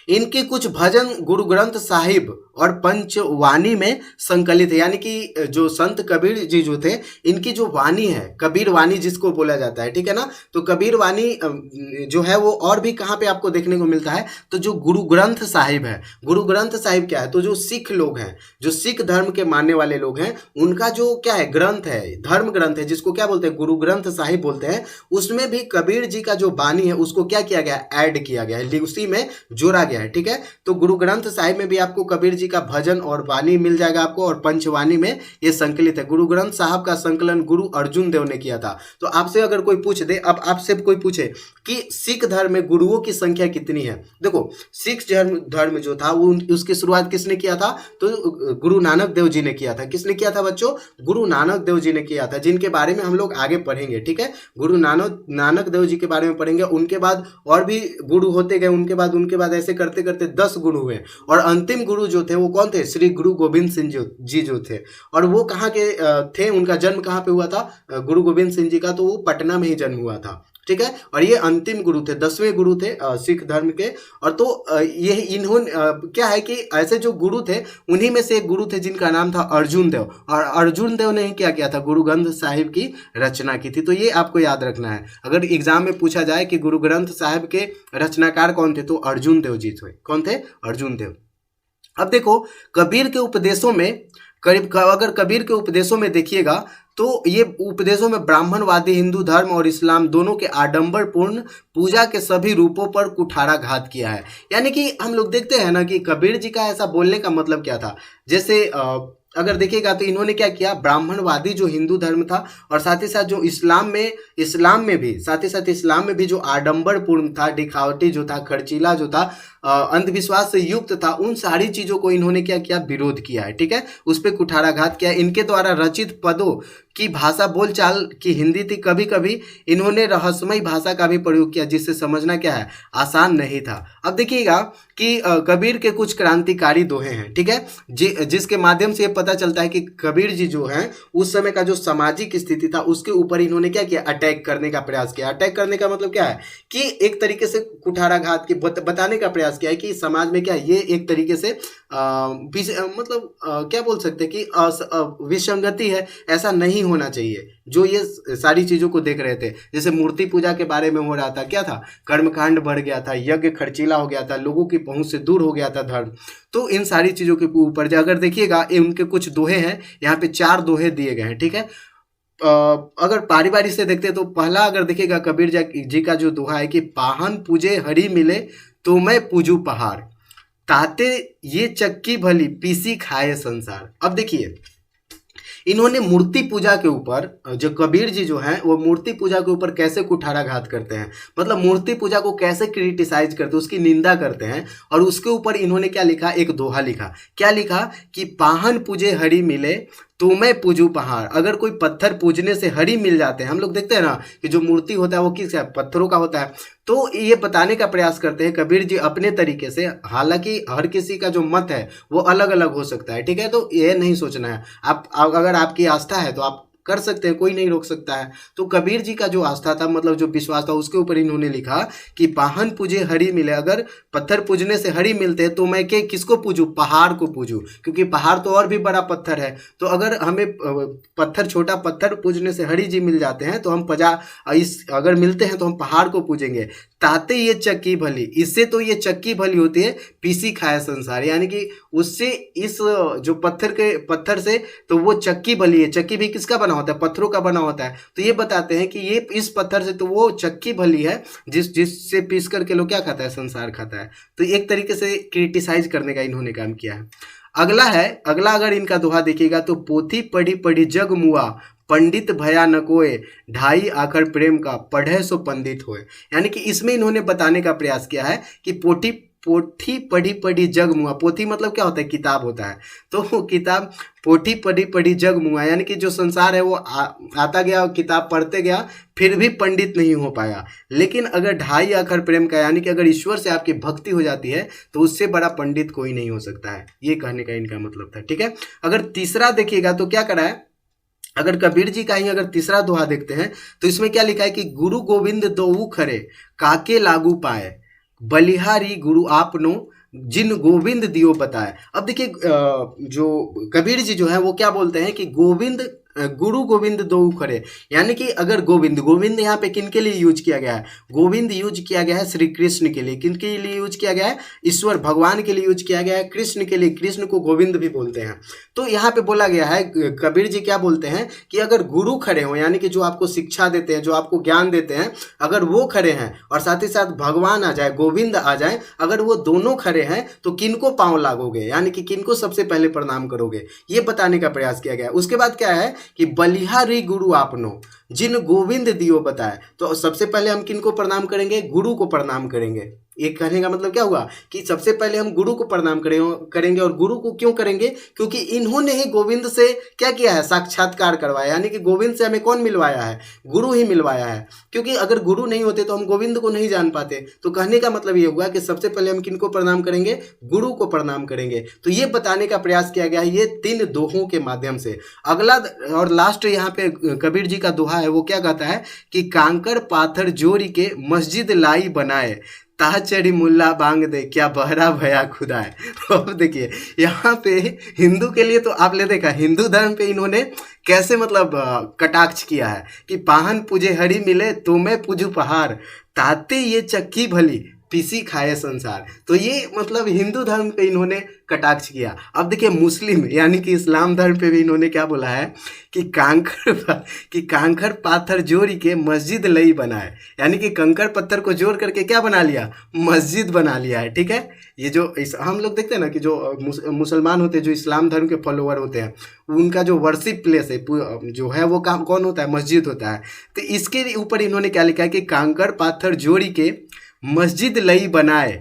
इनके कुछ भजन गुरु ग्रंथ साहिब और पंचवाणी में संकलित है। यानी कि जो संत कबीर जी जो थे, इनकी जो वाणी है, कबीर वाणी जिसको बोला जाता है, ठीक है ना, तो कबीर वाणी जो है वो और भी कहाँ पे आपको देखने को मिलता है, तो जो गुरु ग्रंथ साहिब है। गुरु ग्रंथ साहिब क्या है, तो जो सिख लोग हैं, जो सिख धर्म के मानने वाले लोग हैं, उनका जो क्या है ग्रंथ है, धर्म ग्रंथ है, जिसको क्या बोलते हैं, गुरु ग्रंथ साहिब बोलते हैं। उसमें भी कबीर जी का जो वाणी है उसको क्या किया गया, ऐड किया गया है, उसी में जोड़ा गया है। ठीक है, तो गुरु ग्रंथ साहिब में भी आपको कबीर जी का भजन और वाणी मिल जाएगा आपको, और पंचवाणी में ये संकलित है। गुरु ग्रंथ साहब का संकलन गुरु अर्जुन देव ने किया था। तो आपसे अगर कोई पूछ दे, अब आपसे कोई पूछे कि सिख धर्म में गुरुओं की संख्या कितनी है, देखो सिख धर्म जो था वो उसकी शुरुआत किसने किया था, तो गुरु नानक देव जी ने किया था। किसने किया था बच्चों, गुरु नानक देव जी ने किया था, जिनके बारे में हम लोग आगे पढ़ेंगे। ठीक है, गुरु नानक देव जी के बारे में पढ़ेंगे। उनके बाद और भी गुरु होते गए, उनके बाद ऐसे करते करते 10 गुरु हुए, और अंतिम गुरु जो थे वो कौन थे, श्री गुरु गोविंद सिंह जी जो थे। और वो कहाँ के थे, उनका जन्म कहाँ पे हुआ था, गुरु गोविंद सिंह जी का, तो वो पटना में ही जन्म हुआ था। ठीक है, और ये अंतिम गुरु थे, 10वें गुरु थे सिख धर्म के। और तो ये इन्होंने क्या है कि ऐसे जो गुरु थे उन्हीं में से एक गुरु थे जिनका नाम था अर्जुन देव, और अर्जुन देव ने ही क्या किया था, गुरु ग्रंथ साहिब की रचना की थी। तो ये आपको याद रखना है, अगर एग्जाम में पूछा जाए कि गुरु ग्रंथ साहिब के रचनाकार कौन थे, तो अर्जुन देव जी थे। कौन थे, अर्जुन देव। अब देखो कबीर के उपदेशों में, अगर कबीर के उपदेशों में देखिएगा तो ये उपदेशों में ब्राह्मणवादी हिंदू धर्म और इस्लाम दोनों के आडंबरपूर्ण पूजा के सभी रूपों पर कुठाराघात किया है। यानी कि हम लोग देखते हैं ना कि कबीर जी का ऐसा बोलने का मतलब क्या था, जैसे अगर देखिएगा तो इन्होंने क्या किया, ब्राह्मणवादी जो हिंदू धर्म था और साथ ही साथ जो इस्लाम में भी जो आडंबरपूर्ण था, दिखावटी जो था, खर्चीला जो था, अंधविश्वास से युक्त था, उन सारी चीज़ों को इन्होंने क्या किया, विरोध किया है। ठीक है, उस पर कुठाराघात किया। इनके द्वारा रचित पदों की भाषा बोलचाल की हिंदी थी। कभी कभी इन्होंने रहस्यमय भाषा का भी प्रयोग किया, जिससे समझना क्या है, आसान नहीं था। अब देखिएगा कि कबीर के कुछ क्रांतिकारी दोहे हैं। ठीक है, जिसके माध्यम से ये पता चलता है कि कबीर जी जो हैं उस समय का जो सामाजिक स्थिति था उसके ऊपर इन्होंने क्या किया, अटैक करने का प्रयास किया। अटैक करने का मतलब क्या है कि एक तरीके से कुठाराघात की बताने का प्रयास किया है कि समाज में क्या ये एक तरीके से क्या बोल सकते हैं कि विसंगति है, ऐसा नहीं होना चाहिए। जो ये सारी चीज़ों को देख रहे थे, जैसे मूर्ति पूजा के बारे में हो रहा था, क्या था, कर्मकांड बढ़ गया था, यज्ञ खर्चीला हो गया था, लोगों की पहुंच से दूर हो गया था धर्म। तो इन सारी चीज़ों के ऊपर अगर देखिएगा उनके कुछ दोहे हैं, यहाँ पे 4 दोहे दिए गए हैं। ठीक है, अगर पारी पारी से देखते तो पहला अगर देखिएगा कबीर जी का जो दोहा है कि पाहन पूजे हरि मिले तो मैं पूजू पहाड़, ताते ये चक्की भली पीसी खाए संसार। अब देखिए इन्होंने मूर्ति पूजा के ऊपर, जो कबीर जी जो हैं वो मूर्ति पूजा के ऊपर कैसे कुठाराघात करते हैं, मतलब मूर्ति पूजा को कैसे क्रिटिसाइज करते हैं, उसकी निंदा करते हैं। और उसके ऊपर इन्होंने क्या लिखा, एक दोहा लिखा। क्या लिखा कि पाहन पूजे हरि मिले तो मैं पूजू पहाड़। अगर कोई पत्थर पूजने से हरि मिल जाते हैं, हम लोग देखते हैं ना कि जो मूर्ति होता है वो किस पत्थरों का होता है, तो ये बताने का प्रयास करते हैं कबीर जी अपने तरीके से। हालांकि हर किसी का जो मत है वो अलग अलग हो सकता है, ठीक है, तो ये नहीं सोचना है। आप अगर आपकी आस्था है तो आप कर सकते हैं, कोई नहीं रोक सकता है। तो कबीर जी का जो आस्था था, मतलब जो विश्वास था, उसके ऊपर इन्होंने लिखा कि पाहन पूजे हरि मिले। अगर पत्थर पूजने से हरि मिलते हैं तो मैं किसको पूजूं, पहाड़ को पूजूं, क्योंकि पहाड़ तो और भी बड़ा पत्थर है। तो अगर हमें पत्थर, छोटा पत्थर पूजने से हरि जी मिल जाते हैं तो हम अगर मिलते हैं तो हम पहाड़ को पूजेंगे। ताते ये चक्की भली, इससे तो ये चक्की भली होती है, पीसी खाए संसार। यानी कि उससे, इस जो पत्थर से तो वो चक्की भली है। चक्की भी किसका बना होता है, पत्थरों का बना होता है। तो ये बताते हैं कि ये इस पत्थर से तो वो चक्की भली है जिससे पीस करके लोग क्या खाता है, संसार खाता है। तो एक तरीके से क्रिटिसाइज करने का इन्होंने काम किया है। अगला अगर इनका दोहा देखिएगा तो पोथी पढ़ी पढ़ी जग मुआ, पंडित भया न कोय, ढाई आखर प्रेम का, पढ़े सो पंडित होए। यानी कि इसमें इन्होंने बताने का प्रयास किया है कि पोथी पढ़ी पढ़ी जग मुआ। पोथी मतलब क्या होता है, किताब होता है। तो किताब, पोथी पढ़ी पढ़ी जग मुआ, यानी कि जो संसार है वो आता गया, किताब पढ़ते गया, फिर भी पंडित नहीं हो पाया। लेकिन अगर ढाई अक्षर प्रेम का, यानी कि अगर ईश्वर से आपकी भक्ति हो जाती है तो उससे बड़ा पंडित कोई नहीं हो सकता है। ये कहने का इनका मतलब था, ठीक है। अगर तीसरा देखिएगा तो क्या करा है, अगर कबीर जी का ही अगर तीसरा दोहा देखते हैं तो इसमें क्या लिखा है कि गुरु गोविंद दोऊ खरे, काके लागू पाए, बलिहारी गुरु आपनो, जिन गोविंद दियो बताए। अब देखिए जो कबीर जी जो है वो क्या बोलते हैं कि गुरु गोविंद दो खरे, यानी कि अगर गोविंद यहाँ पे किन के लिए यूज किया गया है, गोविंद यूज किया गया है श्री कृष्ण के लिए। किन के लिए यूज किया गया है, ईश्वर भगवान के लिए यूज किया गया है, कृष्ण के लिए। कृष्ण को गोविंद भी बोलते हैं। तो यहाँ पे बोला गया है, कबीर जी क्या बोलते हैं कि अगर गुरु खड़े हो, यानी कि जो आपको शिक्षा देते हैं, जो आपको ज्ञान देते हैं, अगर वो खड़े हैं और साथ ही साथ भगवान आ जाए, गोविंद आ जाए, अगर वो दोनों खड़े हैं तो किनको पांव लागोगे, यानी कि किनको सबसे पहले प्रणाम करोगे, ये बताने का प्रयास किया गया है। उसके बाद क्या है कि बलिहारी गुरु आपनो, जिन गोविंद दियो बताए। तो सबसे पहले हम किनको प्रणाम करेंगे, गुरु को प्रणाम करेंगे। एक कहने का मतलब क्या हुआ कि सबसे पहले हम गुरु को प्रणाम करेंगे। और गुरु को क्यों करेंगे, क्योंकि इन्होंने ही गोविंद से क्या किया है, साक्षात्कार करवाया। यानी कि गोविंद से हमें कौन मिलवाया है, गुरु ही मिलवाया है। क्योंकि अगर गुरु नहीं होते तो हम गोविंद को नहीं जान पाते। तो कहने का मतलब ये हुआ कि सबसे पहले हम किनको प्रणाम करेंगे, गुरु को प्रणाम करेंगे। तो ये बताने का प्रयास किया गया है ये 3 दोहों के माध्यम से। अगला और लास्ट यहाँ पे कबीर जी का दोहा है, वो क्या कहता है कि कांकर पाथर जोड़ी के मस्जिद लाई बनाए, ताह चढ़ी मुल्ला बांग दे, क्या बहरा भया खुदा है। अब देखिए यहाँ पे हिंदू के लिए तो आपने देखा, हिंदू धर्म पे इन्होंने कैसे मतलब कटाक्ष किया है कि पाहन पूजे हरि मिले तो मैं पूजू पहाड़, ताते ये चक्की भली, पीसी खाए संसार। तो ये मतलब हिंदू धर्म पे इन्होंने कटाक्ष किया। अब देखिए मुस्लिम यानी कि इस्लाम धर्म पे भी इन्होंने क्या बोला है कि कांकर पाथर जोड़ी के मस्जिद लई बनाए, यानी कि कंकर पत्थर को जोड़ करके क्या बना लिया, मस्जिद बना लिया है, ठीक है। ये जो हम लोग देखते हैं ना कि जो मुसलमान होते हैं, जो इस्लाम धर्म के फॉलोअर होते हैं, उनका जो वर्शिप प्लेस है जो है वो काम कौन होता है, मस्जिद होता है। तो इसके ऊपर इन्होंने क्या लिखा है कि कांकर पाथर जोड़ी के मस्जिद लई बनाए,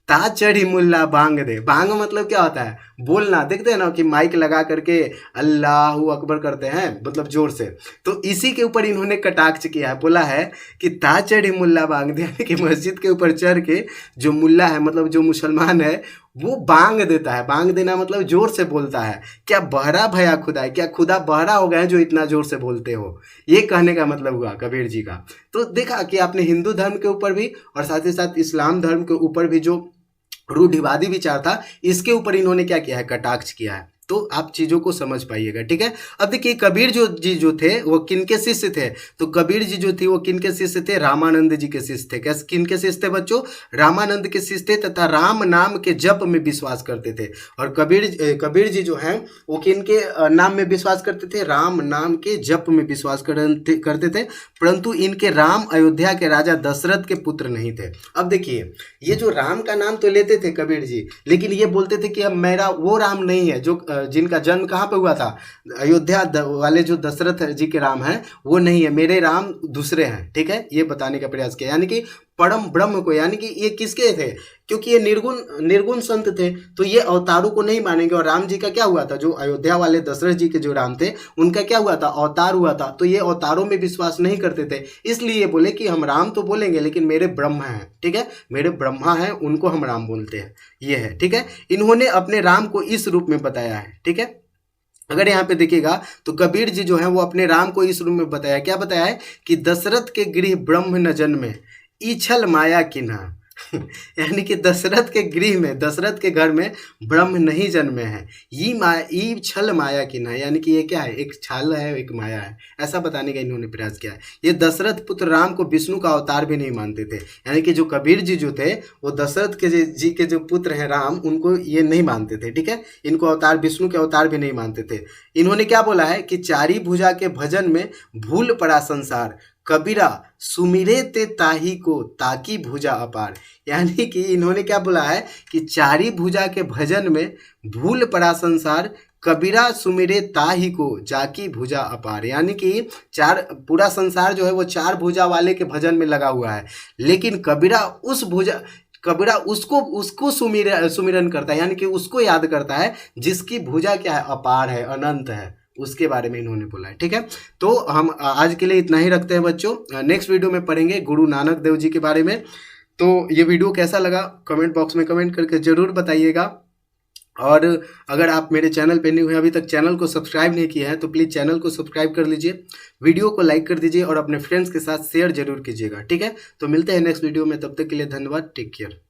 ता चढ़ी मुल्ला बांग दे। बांग मतलब क्या होता है, बोलना। देखते हैं ना कि माइक लगा करके अल्लाह अकबर करते हैं, मतलब जोर से। तो इसी के ऊपर इन्होंने कटाक्ष किया है, बोला है कि ता चढ़ी मुल्ला बांग दे, यानी कि मस्जिद के ऊपर चढ़ के जो मुल्ला है, मतलब जो मुसलमान है, वो बांग देता है। बांग देना मतलब जोर से बोलता है। क्या बहरा भया खुदा है, क्या खुदा बहरा हो गए जो इतना जोर से बोलते हो, ये कहने का मतलब हुआ कबीर जी का। तो देखा कि आपने हिंदू धर्म के ऊपर भी और साथ ही साथ इस्लाम धर्म के ऊपर भी जो रूढ़िवादी विचार था, इसके ऊपर इन्होंने क्या किया है, कटाक्ष किया है। तो आप चीज़ों को समझ पाइएगा, ठीक है। अब देखिए कबीर जी जो थे वो किनके शिष्य थे, तो कबीर जी जो थे वो किनके शिष्य थे, रामानंद जी के शिष्य थे। कैसे, किनके शिष्य थे बच्चों, रामानंद के शिष्य थे, तथा राम नाम के जप में विश्वास करते थे। और कबीर जी जो हैं वो किनके नाम में विश्वास करते थे, राम नाम के जप में विश्वास करते थे। परंतु इनके राम अयोध्या के राजा दशरथ के पुत्र नहीं थे। अब देखिए ये जो राम का नाम तो लेते थे कबीर जी, लेकिन ये बोलते थे कि अब मेरा वो राम नहीं है जो जिनका जन्म कहाँ पे हुआ था, अयोध्या वाले जो दशरथ जी के राम हैं वो नहीं है, मेरे राम दूसरे हैं। ठीक है, ये बताने का प्रयास किया, यानी कि परम ब्रह्म को, यानी कि ये किसके थे, क्योंकि ये निर्गुण संत थे तो ये अवतारों को नहीं मानेंगे। और राम जी का क्या हुआ था, जो अयोध्या वाले दशरथ जी के जो राम थे उनका क्या हुआ था, अवतार हुआ था, तो ये अवतारों में विश्वास नहीं करते थे, इसलिए ये बोले कि हम राम तो बोलेंगे लेकिन मेरे ब्रह्मा हैं। ठीक है, मेरे ब्रह्मा हैं, उनको हम राम बोलते हैं, ये है। ठीक है, इन्होंने अपने राम को इस रूप में बताया है। ठीक है, अगर यहाँ पे देखिएगा तो कबीर जी जो है वो अपने राम को इस रूप में बताया, क्या बताया है कि दशरथ के गृह ब्रह्म न जन्मे, ईछल माया किन्हा यानी कि दशरथ के गृह में, दशरथ के घर में ब्रह्म नहीं जन्मे हैं, ई छल माया किन्हा, यानी कि ये क्या है, एक छल है, एक माया है, ऐसा बताने का इन्होंने प्रयास किया है। ये दशरथ पुत्र राम को विष्णु का अवतार भी नहीं मानते थे, यानी कि जो कबीर जी जो थे वो दशरथ के जी के जो पुत्र हैं राम, उनको ये नहीं मानते थे। ठीक है, इनको अवतार, विष्णु के अवतार भी नहीं मानते थे। इन्होंने क्या बोला है कि चारी भुजा के भजन में भूल पड़ा संसार, कबीरा सुमिरे ते ताही को ताकी भुजा अपार, यानी कि इन्होंने क्या बोला है कि चारी भुजा के भजन में भूल पड़ा संसार, कबीरा सुमिरे ताही को जाकी भुजा अपार, यानी कि पूरा संसार जो है वो चार भुजा वाले के भजन में लगा हुआ है, लेकिन कबीरा उसको सुमिरन करता है, यानी कि उसको याद करता है जिसकी भुजा क्या है, अपार है, अनंत है, उसके बारे में इन्होंने बोला है। ठीक है, तो हम आज के लिए इतना ही रखते हैं बच्चों। नेक्स्ट वीडियो में पढ़ेंगे गुरु नानक देव जी के बारे में। तो ये वीडियो कैसा लगा कमेंट बॉक्स में कमेंट करके ज़रूर बताइएगा। और अगर आप मेरे चैनल पे न्यू हैं, अभी तक चैनल को सब्सक्राइब नहीं किया है, तो प्लीज़ चैनल को सब्सक्राइब कर लीजिए, वीडियो को लाइक कर दीजिए और अपने फ्रेंड्स के साथ शेयर जरूर कीजिएगा। ठीक है, तो मिलते हैं नेक्स्ट वीडियो में, तब तक के लिए धन्यवाद, टेक केयर।